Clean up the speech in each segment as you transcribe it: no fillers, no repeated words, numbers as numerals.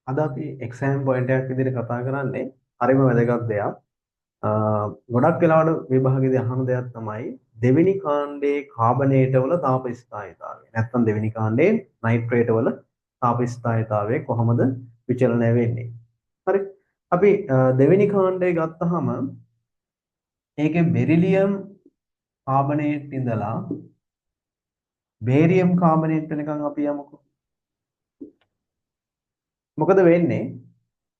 අද අපි exam point එකක් විදිහට කතා කරන්නේ හරිම වැදගත් දෙයක්. ගොඩක් වෙලාවට විභාගෙදී අහන දෙයක් තමයි දෙවෙනි කාණ්ඩයේ කාබනේට වල තාප ස්ථායීතාවය. නැත්නම් දෙවෙනි කාණ්ඩයේ නයිට්‍රේට වල තාප ස්ථායීතාවය කොහොමද විචලනය වෙන්නේ? හරි. අපි දෙවෙනි කාණ්ඩය ගත්තාම ඒකේ බෙරිලියම් කාබනේට් ඉඳලා බේරියම් කාබනේට් වෙනකන් අපි යමුකෝ. මොකද වෙන්නේ?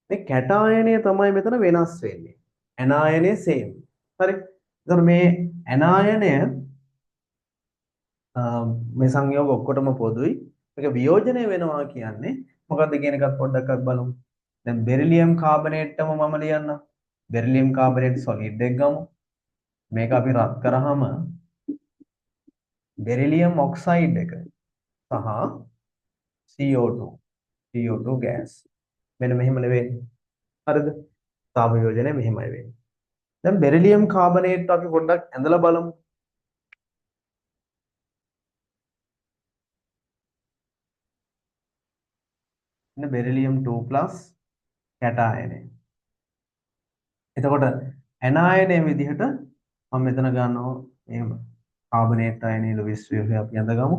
මේ කැටායනය තමයි මෙතන වෙනස් වෙන්නේ. ඇනායනය සේම්. හරි. එතකොට මේ ඇනායනය මේ සංයෝග ඔක්කොටම පොදුයි. මේක වියෝජනය වෙනවා කියන්නේ මොකක්ද කියන එකත් පොඩ්ඩක් බලමු. දැන් බෙරිලියම් කාබනේට්ටම මම ලියන්නම්. බෙරිලියම් කාබනේට් සොලිඩ් එක ගමු. මේක අපි රත් කරාම බෙරිලියම් ඔක්සයිඩ් එක සහ CO2 ගෑස් මෙන්න මෙහෙම නෙවෙයි. හරිද? තාප වියෝජනය මෙහෙමයි වෙන්නේ. දැන් බෙරිලියම් කාබනේට් අපි පොඩ්ඩක් ඇඳලා බලමු. ඉන්න බෙරිලියම් 2+ කැටායනය. එතකොට ඇනායනය විදිහට මම මෙතන ගන්නවා එහෙම කාබනේට් අයනයේ ලුයිස් වේව් එක අපි අඳගමු.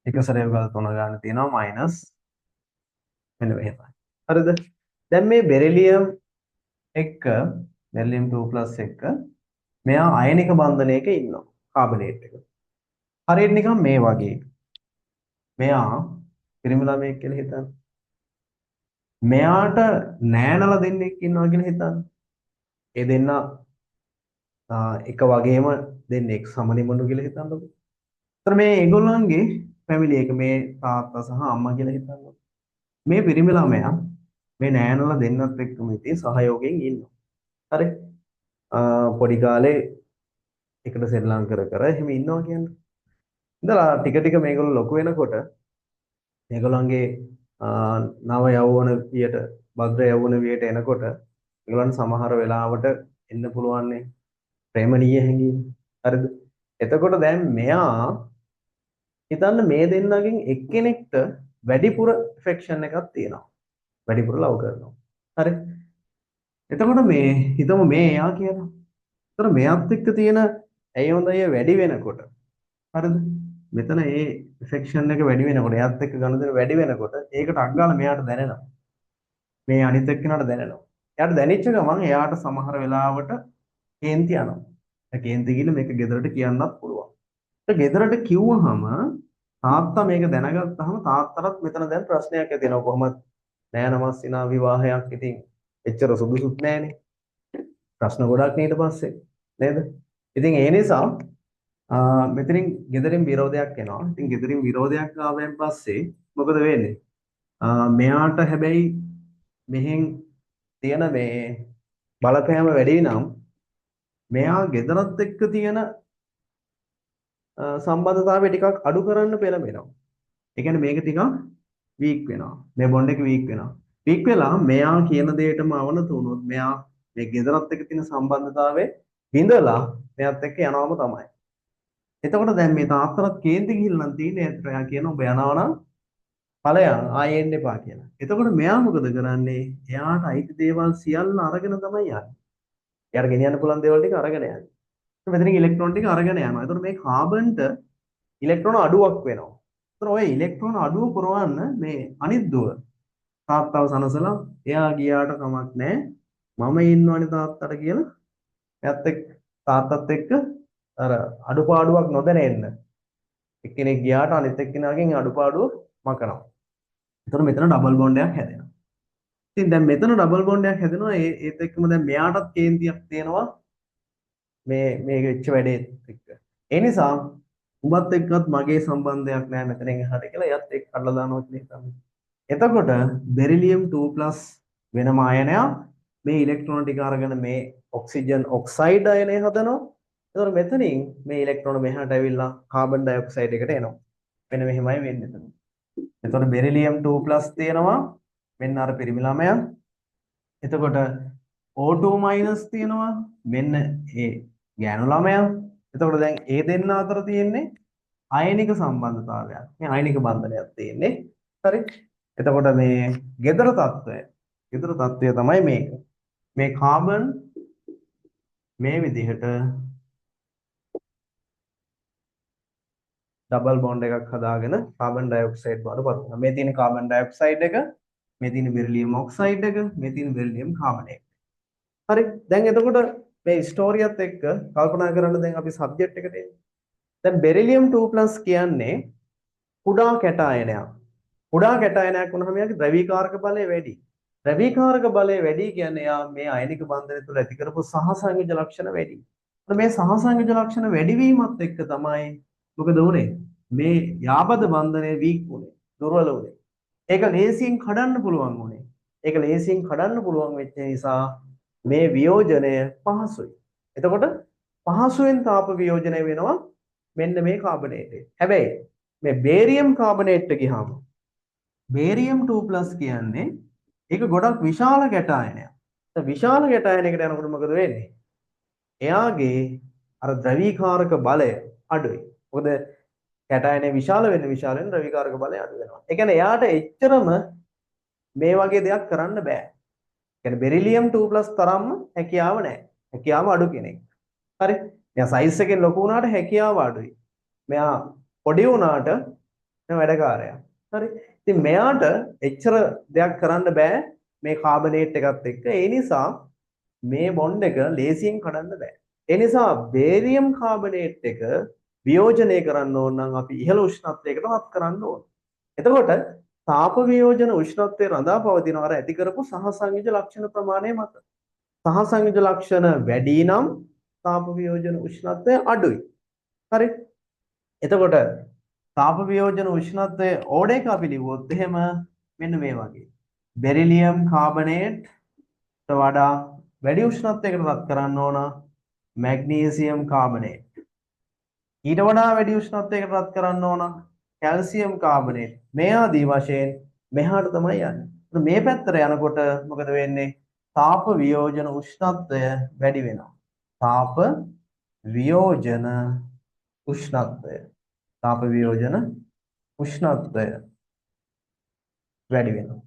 එක සැරේ ගාලා 3 ගන්න තියෙනවා මයිනස් මෙන්න මෙහෙමයි. හරිද? දැන් මේ බෙරිලියම් එක්ක බෙරිලියම් 2+ එක්ක මෙයා අයනික බන්ධනයක ඉන්නවා කාබනේට් එක. හරියට නිකන් මේ වගේ. මෙයා පිරිමි ළමයෙක් කියලා හිතන්න. මෙයාට නෑනලා දෙන්නෙක් ඉන්නවා කියලා හිතන්න. ඒ දෙන්න එක වගේම දෙන්නෙක් සමනිමුණු කියලා හිතන්නකො. ඒතර මේ ඒගොල්ලන්ගේ ෆැමිලි එක මේ තාත්තා සහ අම්මා කියලා හිතන්නකො. මේ පිරිමි ළමයා මේ නෑනලා දෙන්නත් එක්කම ඉතින් සහයෝගයෙන් ඉන්නවා. හරි? පොඩි කාලේ එකට සෙල්ලම් කර කර එහෙම ඉන්නවා කියන්නේ. ඉඳලා ටික ටික මේගොල්ලෝ ලොකු වෙනකොට මේගොල්ලන්ගේ නව යෞවන වියට භද්‍ර යෞවන වියට එනකොට ඒගොල්ලන් සමහර වෙලාවට එන්න පුළුවන් නේ ප්‍රේමණීය හැඟීම්. හරිද? එතකොට දැන් මෙයා හිතන්න මේ දෙන්නගෙන් එක්කෙනෙක්ට වැඩිපුර ඇෆෙක්ෂන් එකක් තියෙනවා. වැඩිපුර ලව් කරනවා. හරි? එතකොට මේ හිතමු මේ එයා කියලා. ඒතර මෙයාත් එක්ක තියෙන ඇයි හොඳයි වැඩි වෙනකොට හරිද? මෙතන ඒ ඇෆෙක්ෂන් එක වැඩි වෙනකොට එයාත් එක්ක ගනුදෙනු වැඩි වෙනකොට ඒකට අග්ගාල මෙයාට දැනෙනවා. මේ අනිත් එක්කෙනාට දැනෙනවා. එයාට දැනෙච්ච ගමන් එයාට සමහර වෙලාවට කේන්ති යනවා. ඒ කේන්ති ගිහින් මේක ගෙදරට කියන්නත් පුළුවන්. ඒක ගෙදරට කිව්වහම තාත්තා මේක දැනගත්තාම තාත්තටත් මෙතන දැන් ප්‍රශ්නයක් ඇති වෙනවා. කොහොමද නෑනමස්සිනා විවාහයක් ඉතින් එච්චර සුදුසුත් නෑනේ. ප්‍රශ්න ගොඩක් ඊට පස්සේ නේද? ඉතින් ඒ නිසා මෙතනින් ගෙදරින් විරෝධයක් එනවා. ඉතින් ගෙදරින් විරෝධයක් ආවෙන් පස්සේ මොකද වෙන්නේ? මෙයාට හැබැයි මෙහෙන් තියෙන මේ බලපෑම වැඩි නම් මෙයා ගෙදරත් එක්ක තියෙන සම්බන්ධතාවය ටිකක් අඩු කරන්න පෙළඹෙනවා. ඒ කියන්නේ මේක ටිකක් වීක් වෙනවා. මේ බොන්ඩ් එක වීක් වෙනවා. වීක් වෙලා මෙයා කියන දෙයටම අවනත වුණොත් මෙයා මේ ගෙදරත් එක්ක තියෙන සම්බන්ධතාවය බිඳලා මෙයාත් එක්ක යනවාම තමයි. එතකොට දැන් මේ තාත්තට කේන්ති ගිහිල්ලා නම් තියෙන්නේ එයා කියන ඔබ යනවා නම් ඵලයන් ආයෙ එන්න එපා කියලා. එතකොට මෙයා මොකද කරන්නේ? එයාට අයිති දේවල් සියල්ල අරගෙන තමයි යන්නේ. එයාට ගෙනියන්න පුළුවන් දේවල් ටික අරගෙන යන්නේ. මෙතනින් ඉලෙක්ට්‍රෝන ටික අරගෙන යනවා. එතකොට මේ කාබන්ට ඉලෙක්ට්‍රෝන අඩුවක් වෙනවා. එතකොට ඔය ඉලෙක්ට්‍රෝන අඩුව පුරවන්න මේ අනිත් දුව තාත්තව සනසලා එයා ගියාට කමක් නැහැ. මම ඉන්නවනේ තාත්තට කියලා. එයාත් එක්ක තාත්තත් එක්ක අර අඩුපාඩුවක් නොදැන එන්න. එක්කෙනෙක් ගියාට අනිත් එක්කෙනාගෙන් අඩුපාඩුව මකනවා. එතකොට මෙතන ඩබල් බොන්ඩ් එකක් හැදෙනවා. ඉතින් දැන් මෙතන ඩබල් බොන්ඩ් එකක් හැදෙනවා. ඒත් එක්කම දැන් මෙයාටත් කේන්තියක් තියෙනවා. මේ වෙච්ච වැඩේත් එක්ක. ඒ නිසා උඹත් එක්කත් මගේ සම්බන්ධයක් නැහැ මෙතනින් එහාට කියලා එයත් එක්ක කඩලා දානවා කියන එක තමයි. එතකොට බෙරිලියම් 2+ වෙනම අයනයක් මේ ඉලෙක්ට්‍රෝන ටික අරගෙන මේ ඔක්සිජන් ඔක්සයිඩ් අයනය හදනවා. එතකොට මෙතනින් මේ ඉලෙක්ට්‍රෝන මෙහාට ඇවිල්ලා කාබන් ඩයොක්සයිඩ් එකට එනවා. මෙන්න මෙහෙමයි වෙන්නේ එතන. එතකොට බෙරිලියම් 2+ තියෙනවා. මෙන්න අර පිරිමි ළමයා. එතකොට O2- තියෙනවා. මෙන්න ඒ ගෑනු ළමයා. එතකොට දැන් ඒ දෙන්න අතර තියෙන්නේ අයනික සම්බන්ධතාවයක්. මේ අයනික බන්ධනයක් තියෙන්නේ. හරි. එතකොට මේ gedara තත්වය. gedara තත්වය තමයි මේක. මේ කාබන් මේ විදිහට ඩබල් බොන්ඩ් එකක් හදාගෙන කාබන් ඩයොක්සයිඩ් බවට පත් වෙනවා. මේ තියෙන කාබන් ඩයොක්සයිඩ් එක, මේ තියෙන බෙරිලියම් ඔක්සයිඩ් එක, මේ තියෙන බෙරිලියම් කාබනේට්. හරි. දැන් එතකොට මේ ස්ටෝරියත් එක්ක කල්පනා කරන්න දැන් අපි සබ්ජෙක්ට් එකට එන්නේ. දැන් බෙරිලියම් 2+ කියන්නේ කුඩා කැටායනයක්. කුඩා කැටායනයක් වුණාම යාගේ ද්‍රවීකාරක බලය වැඩි. ද්‍රවීකාරක බලය වැඩි කියන්නේ යා මේ අයනික බන්ධනය තුළ ඇති කරපු සහසංයෝජ ලක්ෂණ වැඩි. මේ සහසංයෝජ ලක්ෂණ වැඩි වීමත් එක්ක තමයි මොකද වුනේ? මේ යාබද බන්ධනය වීක් වුනේ, දුර්වල වුනේ. ඒක ලේසියෙන් කඩන්න පුළුවන් වුනේ. ඒක ලේසියෙන් කඩන්න පුළුවන් වෙච්ච නිසා මේ වියෝජනය පහසුයි. එතකොට පහසුවෙන් තාප වියෝජනය වෙනවා මෙන්න මේ කාබනේට්. හැබැයි මේ බේරියම් කාබනේට් එක ගියාම බේරියම් 2+ කියන්නේ ඒක ගොඩක් විශාල කැටායනයක්. ඒ විශාල කැටායනයකට යනකොට මොකද වෙන්නේ? එයාගේ අර ද්‍රවීකාරක බලය අඩුයි. මොකද කැටායනය විශාල වෙන ද්‍රවීකාරක බලය අඩු වෙනවා. ඒ කියන්නේ එයාට එච්චරම මේ වගේ දෙයක් කරන්න බෑ. කියන්නේ බෙරිලියම් 2+ තරම්ම හැකියාව නැහැ. හැකියාව අඩු කෙනෙක්. හරි. මෙයා සයිස් එකෙන් ලොකු වුණාට හැකියාව අඩුයි. මෙයා පොඩි වුණාට මෙයා වැඩකාරයා. හරි. ඉතින් මෙයාට එච්චර දෙයක් කරන්න බෑ මේ කාබනේට් එකත් එක්ක. ඒ නිසා මේ බොන්ඩ් එක ලේසියෙන් කඩන්න බෑ. ඒ නිසා බේරියම් කාබනේට් එක වියෝජනය කරන්න ඕන නම් අපි ඉහළ උෂ්ණත්වයකට වත් කරන්න ඕන. එතකොට තාප වියෝජන උෂ්ණත්වයේ රඳා පවතිනවා අර ඇති කරපු සහසංයෝජ ලක්ෂණ ප්‍රමාණය මත. සහසංයෝජ ලක්ෂණ වැඩි නම් තාප වියෝජන උෂ්ණත්වය අඩුයි. හරි. එතකොට තාප වියෝජන උෂ්ණත්වයේ ඕඩ එක අපි ලිව්වොත් එහෙම මෙන්න මේ වගේ. බෙරිලියම් කාබනේට් වඩා වැඩි උෂ්ණත්වයකට රත් කරන්න ඕන මැග්නීසියම් කාබනේට්. ඊට වඩා වැඩි උෂ්ණත්වයකට රත් කරන්න ඕන කැල්සියම් කාබනේට්. මේ ආදී වශයෙන් මෙහාට තමයි යන්නේ. මේ පැත්තට යනකොට මොකද වෙන්නේ? තාප වියෝජන උෂ්ණත්වය වැඩි වෙනවා. තාප වියෝජන උෂ්ණත්වය. තාප වියෝජන උෂ්ණත්වය වැඩි වෙනවා.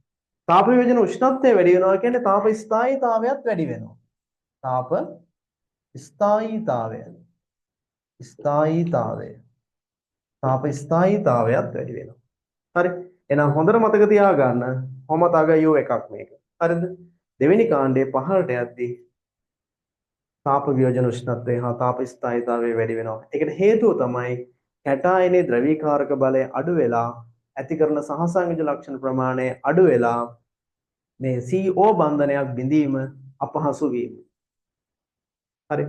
තාප වියෝජන උෂ්ණත්වය වැඩි වෙනවා කියන්නේ තාප ස්ථායීතාවයත් වැඩි වෙනවා. තාප ස්ථායීතාවය. ස්ථායීතාවය. තාප ස්ථායීතාවයත් වැඩි වෙනවා. හරි. එහෙනම් හොඳට මතක තියාගන්න හොමතගයෝ එකක් මේක. හරිද? දෙවෙනි කාණ්ඩයේ පහළට යද්දී තාප වියෝජන උෂ්ණත්වය හා තාප ස්ථායීතාවය වැඩි වෙනවා. ඒකට හේතුව තමයි කැටායනයේ ද්‍රවීකාරක බලය අඩු වෙලා ඇති කරන සහසංයෝජ ලක්ෂණ ප්‍රමාණය අඩු වෙලා මේ CO බන්ධනයක් බිඳීම අපහසු වීම. හරි.